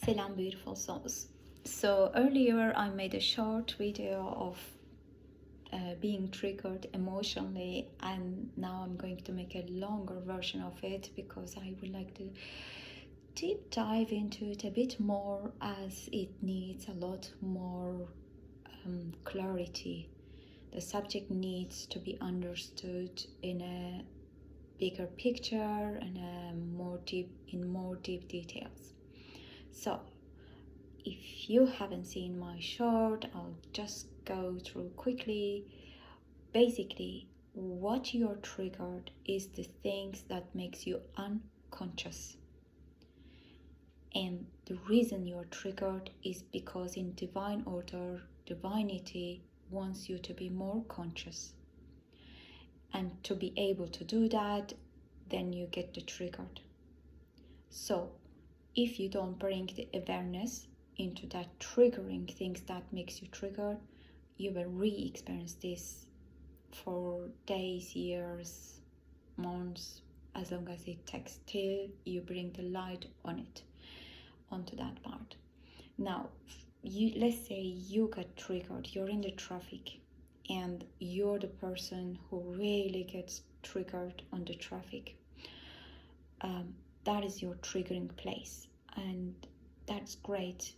Selam beautiful souls. So earlier I made a short video of being triggered emotionally, and now I'm going to make a longer version of it because I would like to deep dive into it a bit more, as it needs a lot more clarity. The subject needs to be understood in a bigger picture and more deep details. So if you haven't seen my short, I'll just go through quickly. Basically, what you're triggered is the things that makes you unconscious. And the reason you're triggered is because in divine order, divinity wants you to be more conscious. And to be able to do that, then you get the triggered. So if you don't bring the awareness into that triggering things that makes you triggered, you will re-experience this for days, years, months, as long as it takes till you bring the light on it, onto that part. Now, let's say you got triggered, you're in the traffic, and you're the person who really gets triggered on the traffic. That is your triggering place, and that's great.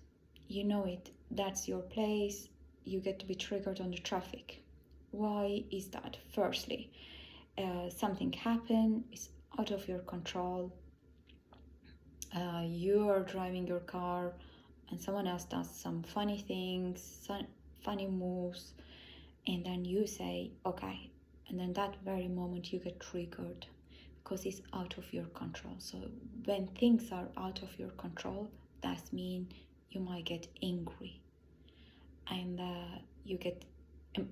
You know it, that's your place. You get to be triggered on the traffic. Why is that? Firstly, something happened, it's out of your control. You are driving your car and someone else does some funny things, some funny moves, and then you say okay, and then that very moment you get triggered because it's out of your control. So when things are out of your control, that means you might get angry, and you get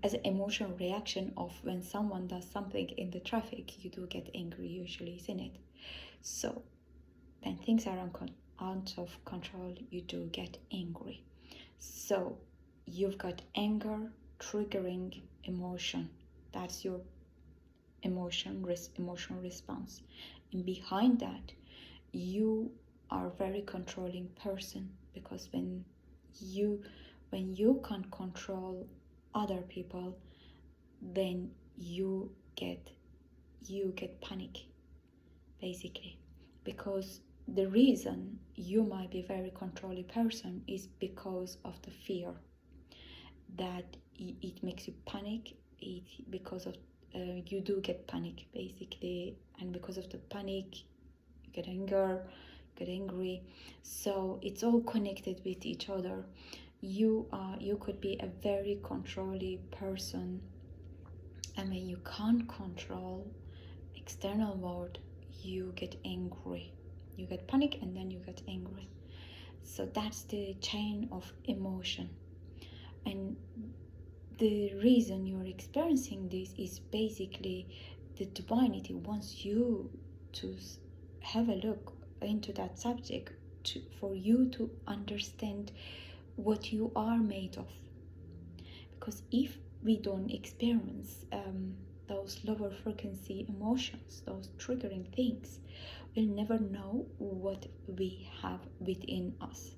as an emotional reaction of when someone does something in the traffic, you do get angry usually, isn't it? So when things are out of control, you do get angry. So you've got anger, triggering emotion. That's your emotional response. And behind that, you are a very controlling person, because when you can't control other people, then you get panic, basically. Because the reason you might be a very controlling person is because of the fear that it makes you panic. Because of you do get panic, basically, and because of the panic you get anger, you get angry. So it's all connected with each other. You could be a very controlling person, and when you can't control external world, you get angry, you get panic, and then you get angry. So that's the chain of emotion. And the reason you're experiencing this is basically the divinity wants you to have a look into that subject, for you to understand what you are made of. Because if we don't experience those lower frequency emotions, those triggering things, we'll never know what we have within us.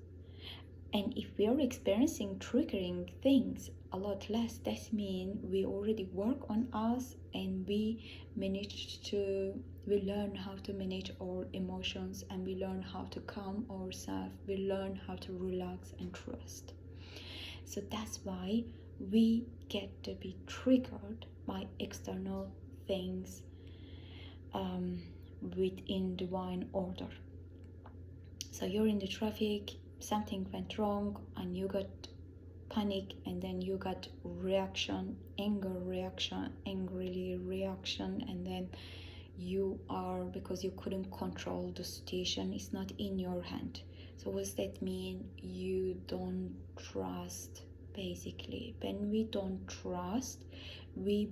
And if we are experiencing triggering things a lot less, that means we already work on us, and we learn how to manage our emotions, and we learn how to calm ourselves, we learn how to relax and trust. So that's why we get to be triggered by external things within divine order. So you're in the traffic, something went wrong, and you got panic, and then you got reaction, anger reaction, angrily reaction, and then you are, because you couldn't control the situation, it's not in your hand. So what does that mean? You don't trust, basically. When we don't trust, we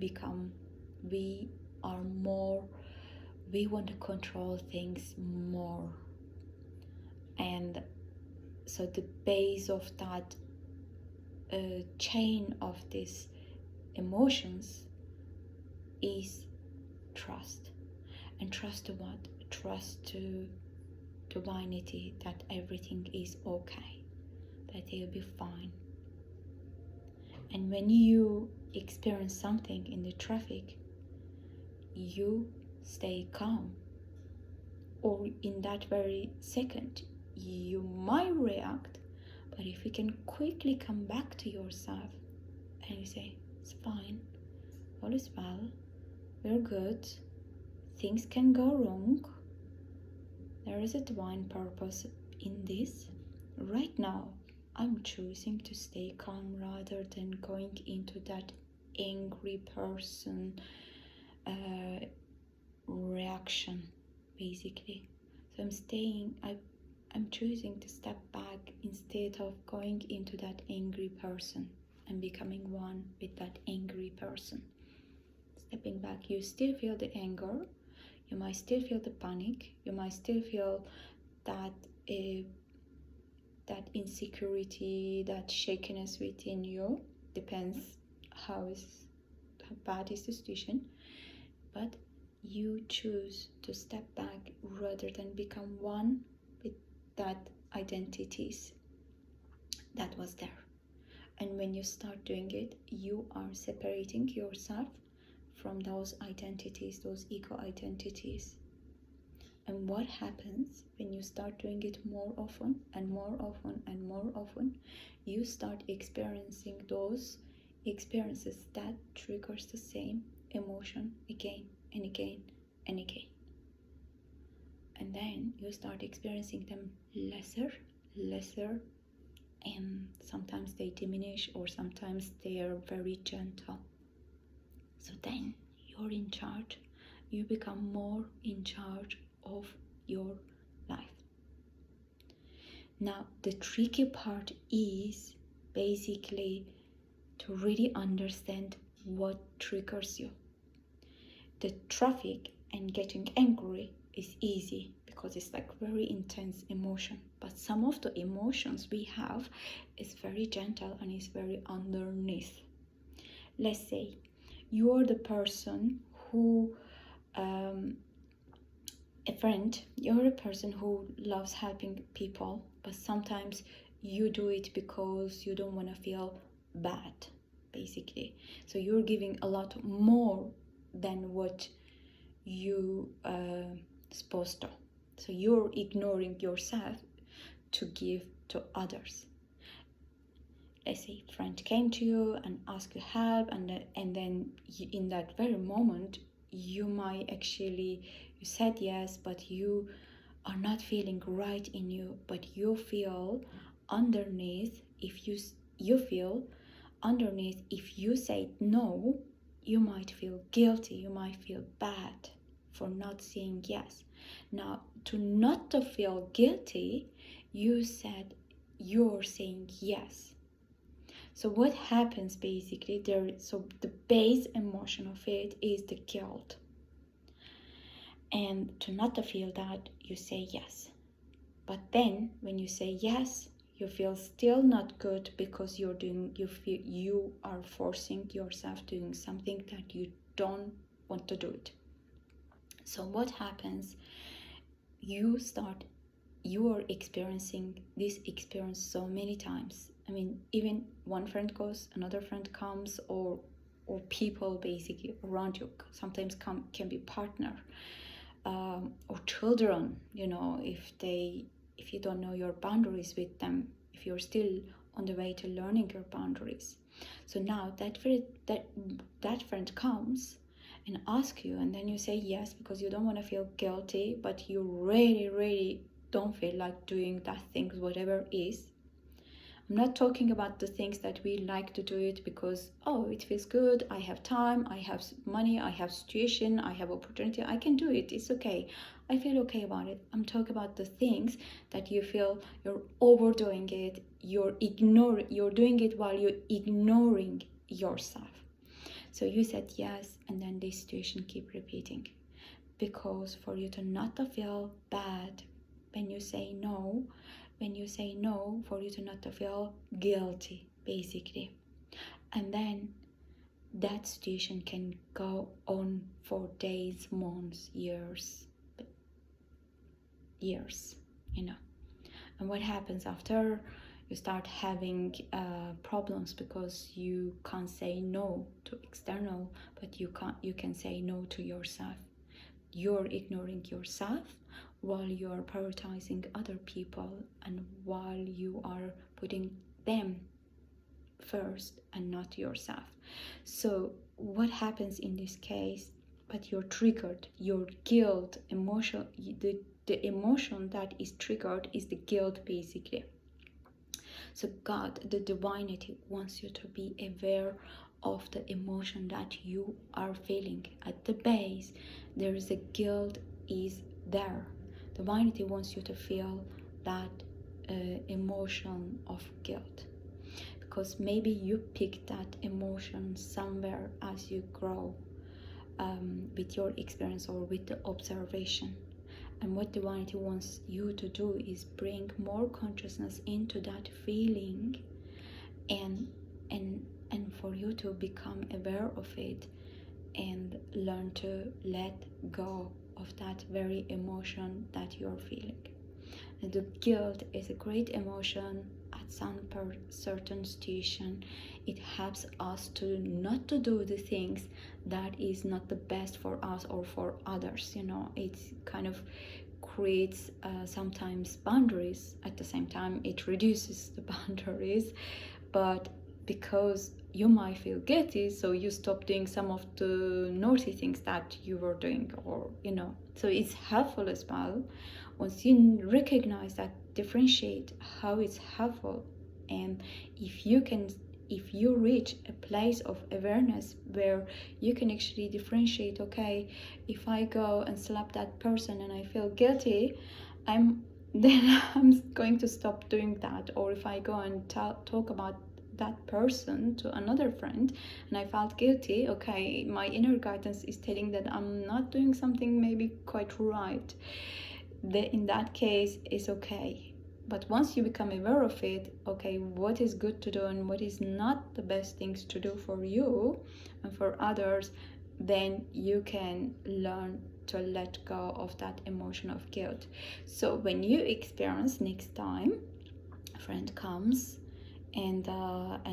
want to control things more. And so the base of that chain of these emotions is trust. And trust to what? Trust to to vanity that everything is okay, that you'll be fine. And when you experience something in the traffic, you stay calm, or in that very second you might react, but if you can quickly come back to yourself and you say, it's fine, all is well, we're good, things can go wrong, there is a divine purpose in this. Right now I'm choosing to stay calm rather than going into that angry person reaction, basically. So I'm choosing to step back instead of going into that angry person and becoming one with that angry person. Stepping back, you still feel the anger, you might still feel the panic, you might still feel that that insecurity, that shakiness within you, depends how bad is the situation, but you choose to step back rather than become one with that identities that was there. And when you start doing it, you are separating yourself from those identities, those ego identities. And what happens when you start doing it more often and more often and more often, you start experiencing those experiences that triggers the same emotion again and again and again. And then you start experiencing them lesser, and sometimes they diminish or sometimes they are very gentle. So then you're in charge. You become more in charge of your life. Now the tricky part is basically to really understand what triggers you. The traffic and getting angry is easy because it's like very intense emotion, but some of the emotions we have is very gentle and is very underneath. Let's say you are the person who you're a person who loves helping people, but sometimes you do it because you don't want to feel bad, basically. So you're giving a lot more than what you supposed to. So you're ignoring yourself to give to others. Let's say a friend came to you and asked you help, and then in that very moment you might actually, you said yes, but you are not feeling right in you, but you feel underneath, if you feel underneath, if you say no, you might feel guilty, you might feel bad for not saying yes. Now, to not to feel guilty, you said you're saying yes. So what happens basically there? So the base emotion of it is the guilt, and to not to feel that, you say yes. But then when you say yes, you feel still not good because you feel you are forcing yourself doing something that you don't want to do it. So what happens? You are experiencing this experience so many times. I mean, even one friend goes, another friend comes, or people basically around you. Sometimes can be partner or children. You know, if you don't know your boundaries with them, if you're still on the way to learning your boundaries. So now that friend comes and asks you, and then you say yes because you don't want to feel guilty, but you really don't feel like doing that thing, whatever it is. I'm not talking about the things that we like to do it because, oh, it feels good, I have time, I have money, I have situation, I have opportunity, I can do it, it's okay, I feel okay about it. I'm talking about the things that you feel you're overdoing it, you're doing it while you're ignoring yourself. So you said yes, and then this situation keep repeating, because for you to not to feel bad when you say no, for you to not to feel guilty, basically. And then that situation can go on for days, months, years. you know. And what happens after? You start having problems because you can't say no to external, but you can say no to yourself. You're ignoring yourself while you are prioritizing other people, and while you are putting them first and not yourself. So what happens in this case? But you're triggered, your guilt emotion, the emotion that is triggered is the guilt, basically. So God, the divinity, wants you to be aware of the emotion that you are feeling. At the base, there is a guilt is there. Divinity wants you to feel that emotion of guilt, because maybe you pick that emotion somewhere as you grow, with your experience or with the observation. And what divinity wants you to do is bring more consciousness into that feeling, and for you to become aware of it and learn to let go of that very emotion that you're feeling. And the guilt is a great emotion at some certain station. It helps us to not to do the things that is not the best for us or for others, you know. It kind of creates sometimes boundaries. At the same time, it reduces the boundaries, but because you might feel guilty, so you stop doing some of the naughty things that you were doing, or you know. So it's helpful as well, once you recognize that, differentiate how it's helpful. And if you reach a place of awareness where you can actually differentiate, okay, if I go and slap that person and I feel guilty, I'm going to stop doing that. Or if I go and talk about that person to another friend and I felt guilty, okay, my inner guidance is telling that I'm not doing something maybe quite right. In that case, it's okay. But once you become aware of it, okay, what is good to do and what is not the best things to do for you and for others, then you can learn to let go of that emotion of guilt. So when you experience next time a friend comes and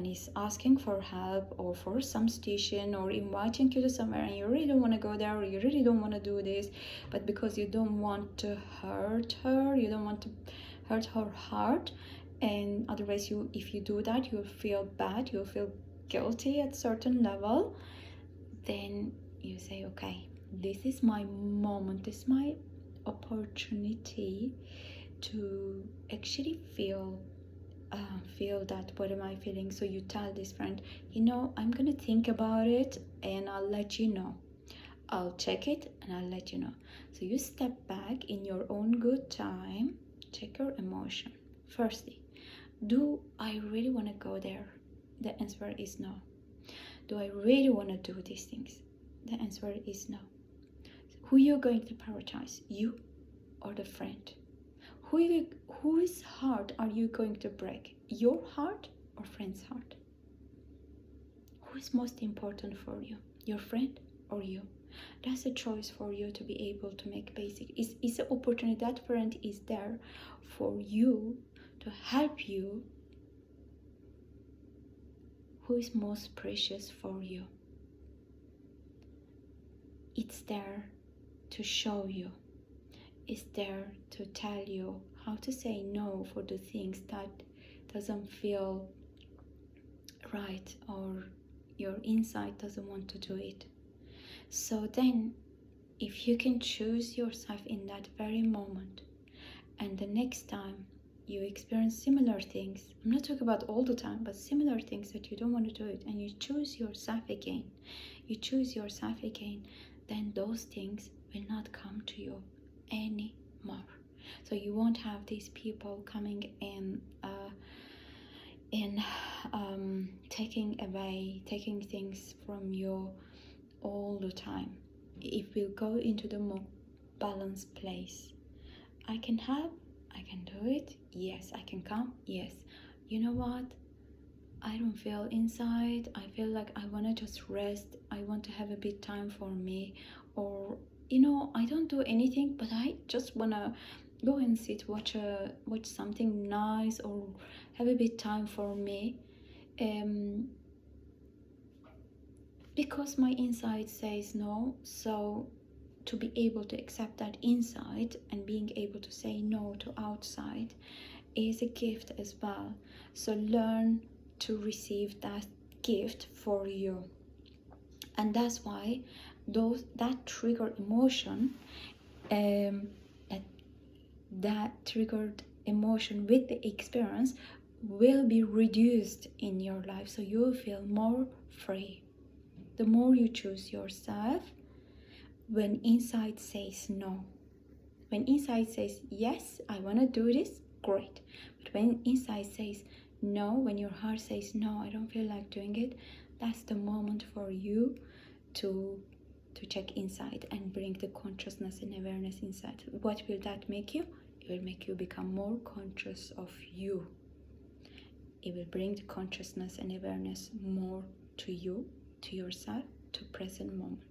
is asking for help or for some station or inviting you to somewhere, and you really don't want to go there, or you really don't want to do this, but because you don't want to hurt her, you don't want to hurt her heart, and otherwise if you do that, you'll feel bad, you'll feel guilty at certain level, then you say, okay, this is my moment, this is my opportunity to actually feel that, what am I feeling? So you tell this friend, you know, I'm gonna think about it and I'll let you know. I'll check it and I'll let you know. So you step back in your own good time, check your emotion. Firstly, do I really want to go there? The answer is no. Do I really want to do these things? The answer is no. Who are you going to prioritize, you or the friend? Whose heart are you going to break? Your heart or friend's heart? Who is most important for you? Your friend or you? That's a choice for you to be able to make basic. It's an opportunity. That friend is there for you to help you. Who is most precious for you? It's there to show you. Is there to tell you how to say no for the things that doesn't feel right, or your inside doesn't want to do it. So then, if you can choose yourself in that very moment, and the next time you experience similar things, I'm not talking about all the time, but similar things that you don't want to do it, and you choose yourself again, then those things will not come to you anymore. So you won't have these people coming in taking things from you all the time. If we go into the more balanced place, I can help, I can do it, yes. I can come, yes. You know what, I don't feel inside, I feel like I want to just rest, I want to have a bit time for me, or you know, I don't do anything, but I just want to go and sit, watch something nice, or have a bit time for me, because my inside says no. So to be able to accept that inside and being able to say no to outside is a gift as well. So learn to receive that gift for you. And that's why that trigger emotion, that triggered emotion with the experience will be reduced in your life, so you will feel more free. The more you choose yourself, when inside says no. When inside says yes, I want to do this, great. But when inside says no, when your heart says no, I don't feel like doing it, that's the moment for you to check inside and bring the consciousness and awareness inside. What will that make you? It will make you become more conscious of you. It will bring the consciousness and awareness more to you, to yourself, to present moment.